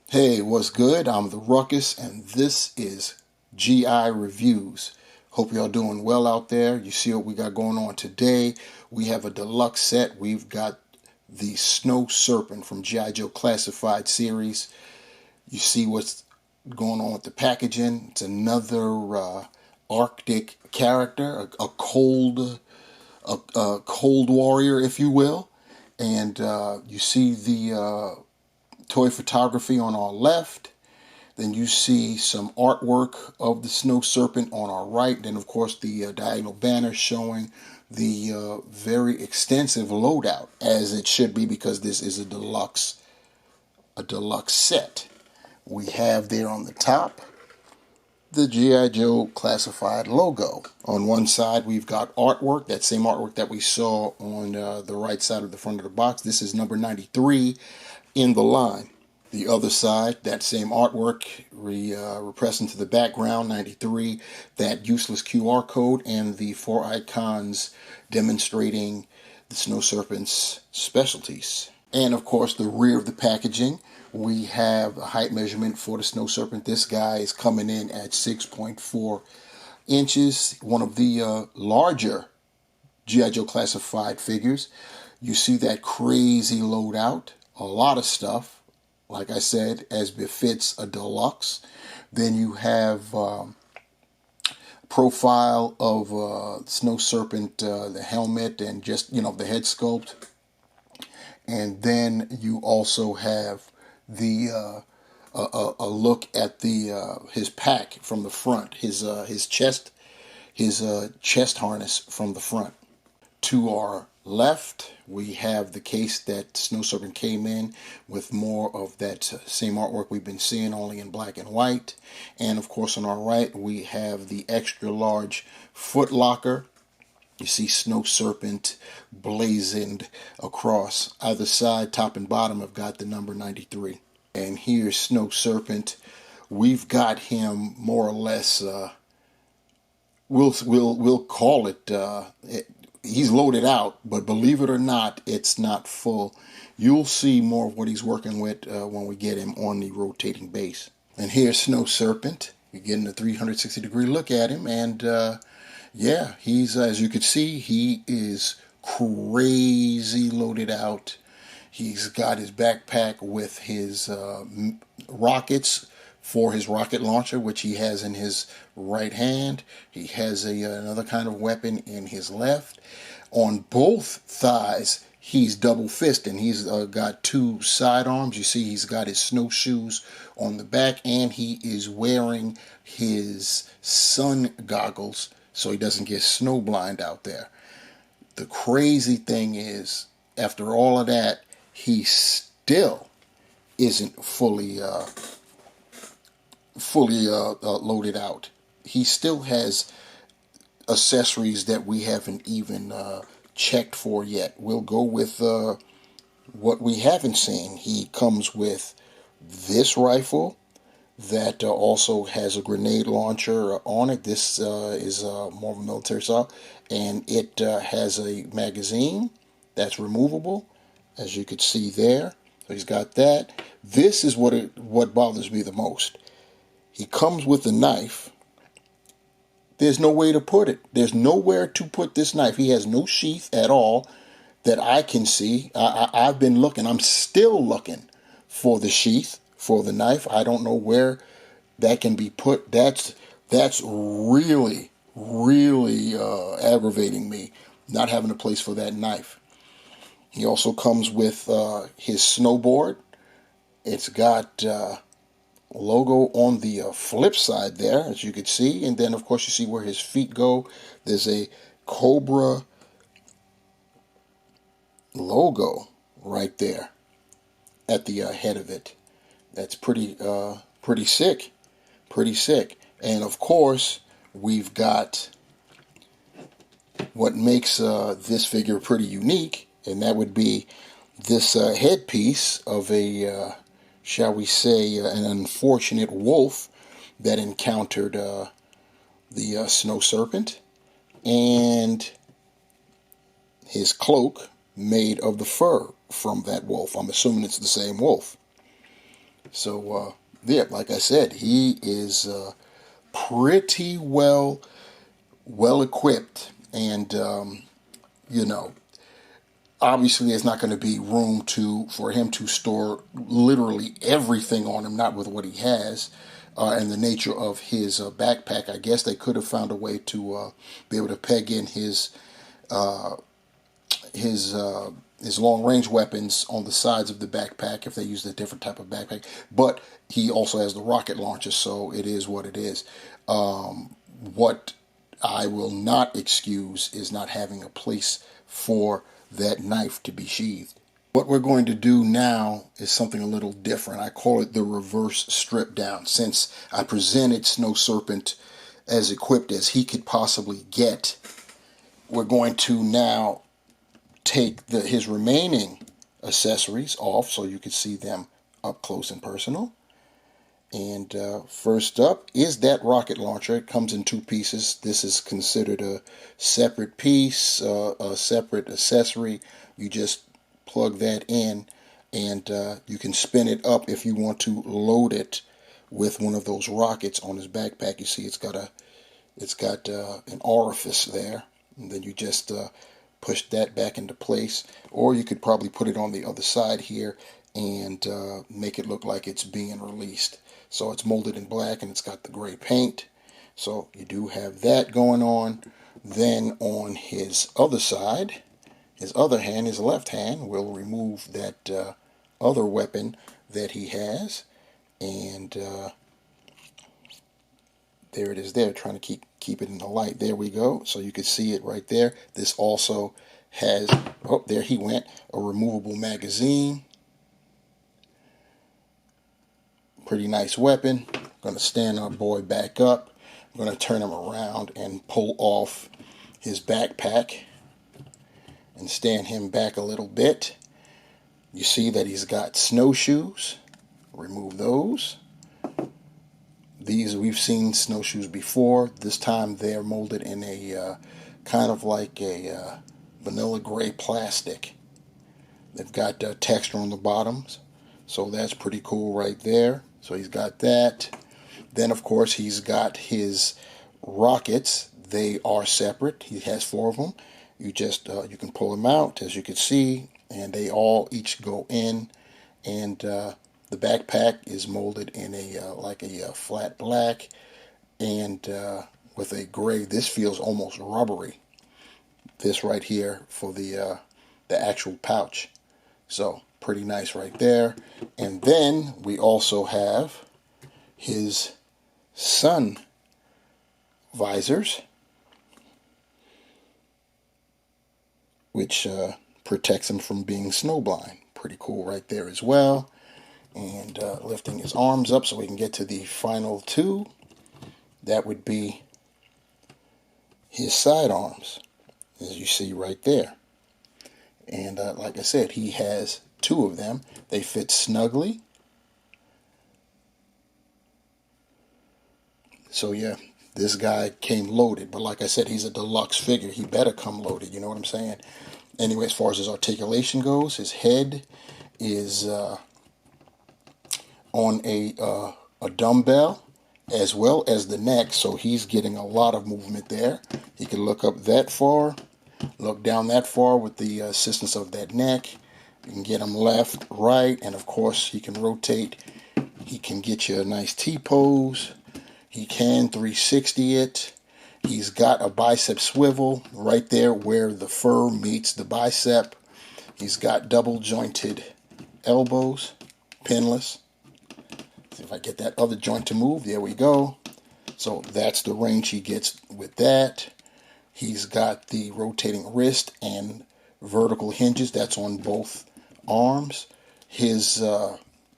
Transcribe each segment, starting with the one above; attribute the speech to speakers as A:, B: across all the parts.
A: Hey, what's good? I'm the Ruckus, and this is GI Reviews. Hope y'all doing well out there. You see what we got going on today. We have a deluxe set. We've got the Snow Serpent from G.I. Joe Classified series. You see what's going on with the packaging. It's another Arctic character, a cold warrior, if you will. And you see the toy photography on our left. Then you see some artwork of the Snow Serpent on our right. Then, of course, the diagonal banner showing the very extensive loadout, as it should be, because this is a deluxe set. We have there on the top the G.I. Joe Classified logo. On one side, we've got artwork, that same artwork that we saw on the right side of the front of the box. This is number 93 in the line. The other side, that same artwork, repressed into the background, 93, that useless QR code, and the 4 icons demonstrating the Snow Serpent's specialties. And of course, the rear of the packaging, we have a height measurement for the Snow Serpent. This guy is coming in at 6.4 inches, one of the larger G.I. Joe Classified figures. You see that crazy loadout, a lot of stuff. Like I said, as befits a deluxe. Then you have profile of Snow Serpent, the helmet, and just, the head sculpt. And then you also have the a look at the his pack from the front, his chest harness from the front. To our left, we have the case that Snow Serpent came in with, more of that same artwork we've been seeing, only in black and white. And of course, on our right, we have the extra large foot locker. You see Snow Serpent blazoned across either side, top and bottom. Have got the number 93. And here's Snow Serpent. We've got him more or less. We'll call it. He's loaded out, but believe it or not, it's not full. You'll see more of what he's working with when we get him on the rotating base. And here's Snow Serpent. You're getting a 360-degree look at him, and yeah, he's, as you can see, he is crazy loaded out. He's got his backpack with his rockets for his rocket launcher, which he has in his right hand. He has another kind of weapon in his left. On both thighs, he's double fisting. He's got 2 sidearms. You see, he's got his snowshoes on the back, and he is wearing his sun goggles so he doesn't get snow blind out there. The crazy thing is, after all of that, he still isn't fully loaded out. He still has accessories that we haven't even checked for yet. We'll go with what we haven't seen. He comes with this rifle that also has a grenade launcher on it. This is more of a military style, and it has a magazine that's removable, as you could see there. So he's got that. This is what bothers me the most. He comes with a knife. There's no way to put it. There's nowhere to put this knife. He has no sheath at all that I can see. I've been looking. I'm still looking for the sheath for the knife. I don't know where that can be put. That's really, really aggravating me, not having a place for that knife. He also comes with his snowboard. It's got logo on the flip side there, as you can see, and then of course you see where his feet go. There's a Cobra logo right there at the head of it. That's pretty sick, And of course, we've got what makes this figure pretty unique, and that would be this headpiece of a shall we say, an unfortunate wolf that encountered the Snow Serpent, and his cloak made of the fur from that wolf. I'm assuming it's the same wolf. So yeah, like I said, he is pretty well equipped, and you know, obviously there's not going to be room for him to store literally everything on him, not with what he has. And the nature of his backpack, I guess they could have found a way to be able to peg in his his long range weapons on the sides of the backpack if they used a different type of backpack. But he also has the rocket launcher, so it is what it is. What I will not excuse is not having a place for that knife to be sheathed. What we're going to do now is something a little different. I call it the reverse strip down. Since I presented Snow Serpent as equipped as he could possibly get, we're going to now take his remaining accessories off so you can see them up close and personal. And first up is that rocket launcher. It comes in two pieces. This is considered a separate piece, a separate accessory. You just plug that in, and you can spin it up if you want to load it with one of those rockets on his backpack. You see, it's got an orifice there, and then you just push that back into place. Or you could probably put it on the other side here and make it look like it's being released. So it's molded in black and it's got the gray paint. So you do have that going on. Then on his other side, his other hand, his left hand, will remove that other weapon that he has. And there it is there, trying to keep it in the light. There we go. So you can see it right there. This also has, oh, there he went, a removable magazine. Pretty nice weapon. I'm going to stand our boy back up. I'm going to turn him around and pull off his backpack and stand him back a little bit. You see that he's got snowshoes. Remove those. These, we've seen snowshoes before. This time they're molded in a kind of like a vanilla gray plastic. They've got texture on the bottoms, so that's pretty cool right there. So he's got that. Then of course he's got his rockets. They are separate. He has 4 of them. You just you can pull them out, as you can see, and they all each go in. And the backpack is molded in a like a flat black and with a gray. This feels almost rubbery. This right here for the actual pouch. So pretty nice right there. And then we also have his sun visors, which protects him from being snowblind. Pretty cool right there as well. And lifting his arms up so we can get to the final 2. That would be his sidearms, as you see right there. And like I said, he has 2 of them. They fit snugly. So yeah, this guy came loaded. But like I said, he's a deluxe figure. He better come loaded, you know what I'm saying? Anyway, as far as his articulation goes, his head is on a dumbbell, as well as the neck. So he's getting a lot of movement there. He can look up that far, look down that far with the assistance of that neck. You can get him left, right, and of course he can rotate. He can get you a nice T-pose. He can 360 it. He's got a bicep swivel right there where the fur meets the bicep. He's got double jointed elbows, pinless. See if I get that other joint to move. There we go. So that's the range he gets with that. He's got the rotating wrist and vertical hinges. That's on both arms. His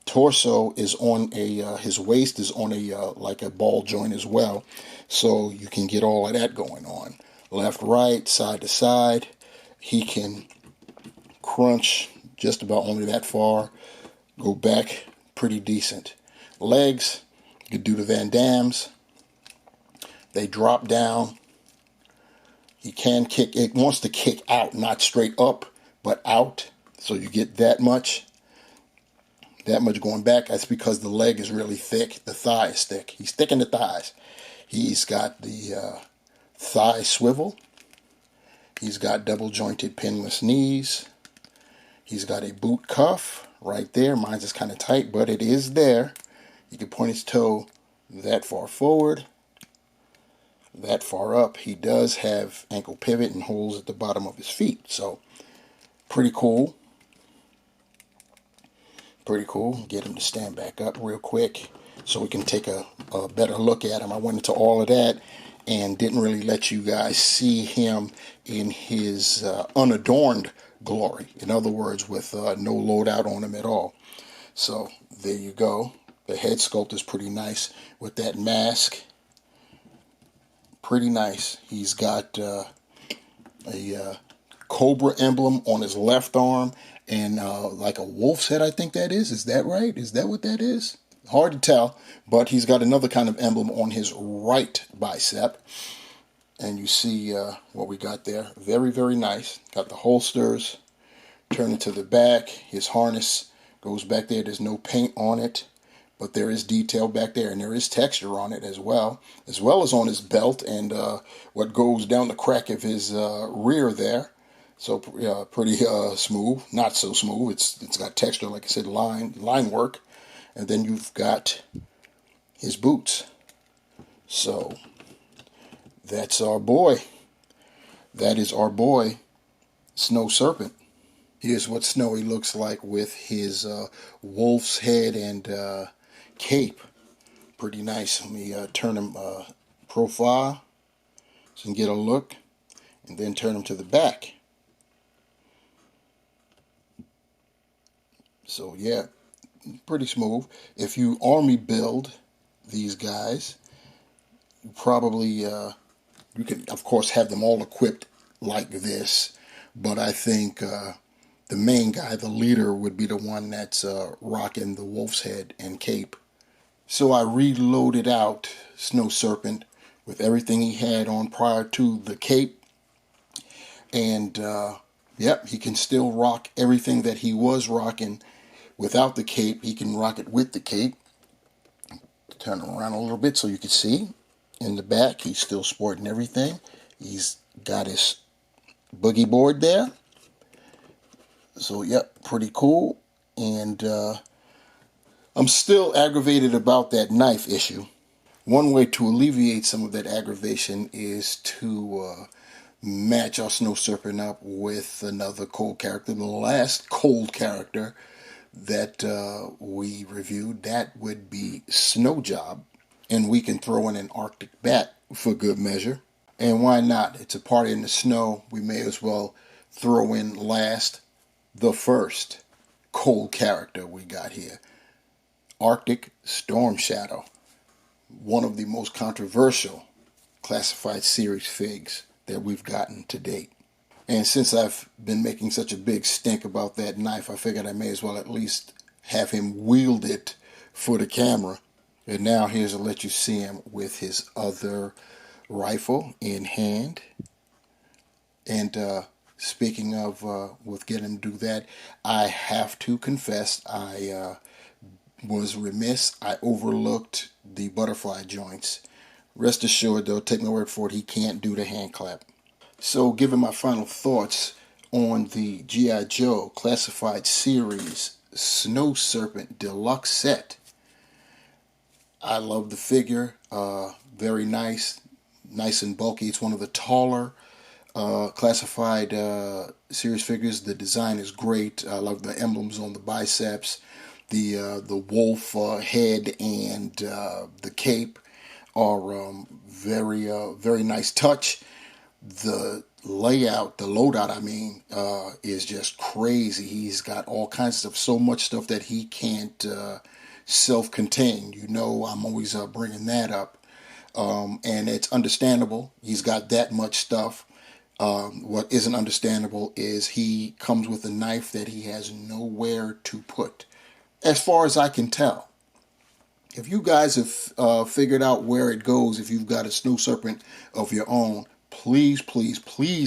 A: torso is on a, his waist is on a, like a ball joint as well. So you can get all of that going on. Left, right, side to side. He can crunch just about only that far. Go back pretty decent. Legs, you could do the Van Dams. They drop down. He can kick, it wants to kick out, not straight up, but out. So you get that much. that much going back. That's because the leg is really thick. The thigh is thick. He's thick in the thighs. He's got the thigh swivel. He's got double jointed pinless knees. He's got a boot cuff right there. Mine's is kind of tight, but it is there. You can point his toe that far forward, that far up. He does have ankle pivot and holes at the bottom of his feet. So pretty cool. Pretty cool. Get him to stand back up real quick so we can take a better look at him. I went into all of that and didn't really let you guys see him in his unadorned glory. In other words, with no loadout on him at all. So there you go. The head sculpt is pretty nice with that mask. Pretty nice. He's got a cobra emblem on his left arm and like a wolf's head, I think that is. Is that right? Is that what that is? Hard to tell, but he's got another kind of emblem on his right bicep. And you see what we got there. Very, very nice. Got the holsters. Turn it to the back. His harness goes back there. There's no paint on it, but there is detail back there, and there is texture on it as well as on his belt and what goes down the crack of his rear there. So pretty smooth. Not so smooth. It's got texture, like I said, line work. And then you've got his boots. So that's our boy. That is our boy, Snow Serpent. Here's what Snowy looks like with his wolf's head and cape. Pretty nice. Let me turn him profile so you can get a look, and then turn him to the back. So yeah, pretty smooth. If you army build these guys, you probably you can of course have them all equipped like this, but I think the main guy, the leader, would be the one that's rocking the wolf's head and cape. So I reloaded out Snow Serpent with everything he had on prior to the cape, and yep, he can still rock everything that he was rocking without the cape. He can rock it with the cape. Turn him around a little bit so you can see. In the back, he's still sporting everything. He's got his boogie board there. So, yep, pretty cool. And I'm still aggravated about that knife issue. One way to alleviate some of that aggravation is to match our Snow Serpent up with another cold character. The last cold character that we reviewed, that would be Snow Job. And we can throw in an Arctic Bat for good measure. And why not? It's a party in the snow. We may as well throw in last the first cold character we got here. Arctic Storm Shadow. One of the most controversial classified series figs that we've gotten to date. And since I've been making such a big stink about that knife, I figured I may as well at least have him wield it for the camera. And now here's to let you see him with his other rifle in hand. And speaking of with getting him to do that, I have to confess I was remiss. I overlooked the butterfly joints. Rest assured, though, take my word for it, he can't do the hand clap. So giving my final thoughts on the G.I. Joe Classified Series Snow Serpent Deluxe set. I love the figure. Very nice. Nice and bulky. It's one of the taller classified series figures. The design is great. I love the emblems on the biceps. The wolf head and the cape are very nice touch. The layout, the loadout, is just crazy. He's got all kinds of stuff, so much stuff that he can't self-contain. You know, I'm always bringing that up. And it's understandable. He's got that much stuff. What isn't understandable is he comes with a knife that he has nowhere to put, as far as I can tell. If you guys have figured out where it goes, if you've got a Snow Serpent of your own, please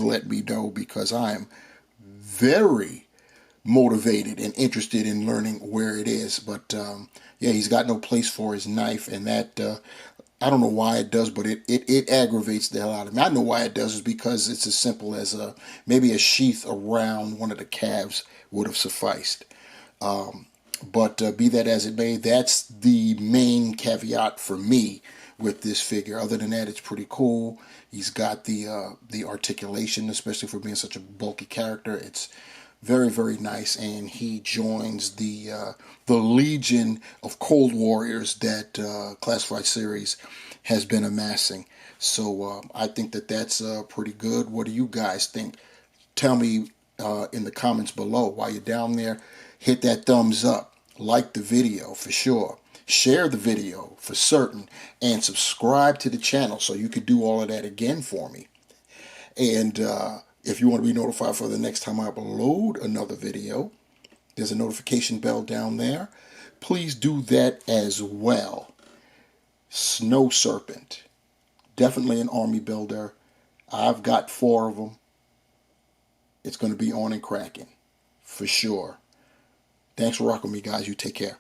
A: let me know, because I am very, motivated and interested in learning where it is. But yeah, he's got no place for his knife, and that I don't know why it does, but it aggravates the hell out of me. I know why it does is because it's as simple as maybe a sheath around one of the calves would have sufficed. But be that as it may, that's the main caveat for me with this figure. Other than that, it's pretty cool. He's got the articulation, especially for being such a bulky character. It's very, very nice, and he joins the legion of Cold Warriors that Classified Series has been amassing. So I think that that's pretty good. What do you guys think? Tell me in the comments below. While you're down there, hit that thumbs up, like the video for sure, share the video for certain, and subscribe to the channel so you could do all of that again for me. And if you want to be notified for the next time I upload another video, there's a notification bell down there. Please do that as well. Snow Serpent, definitely an army builder. I've got 4 of them. It's going to be on and cracking for sure. Thanks for rocking with me, guys. You take care.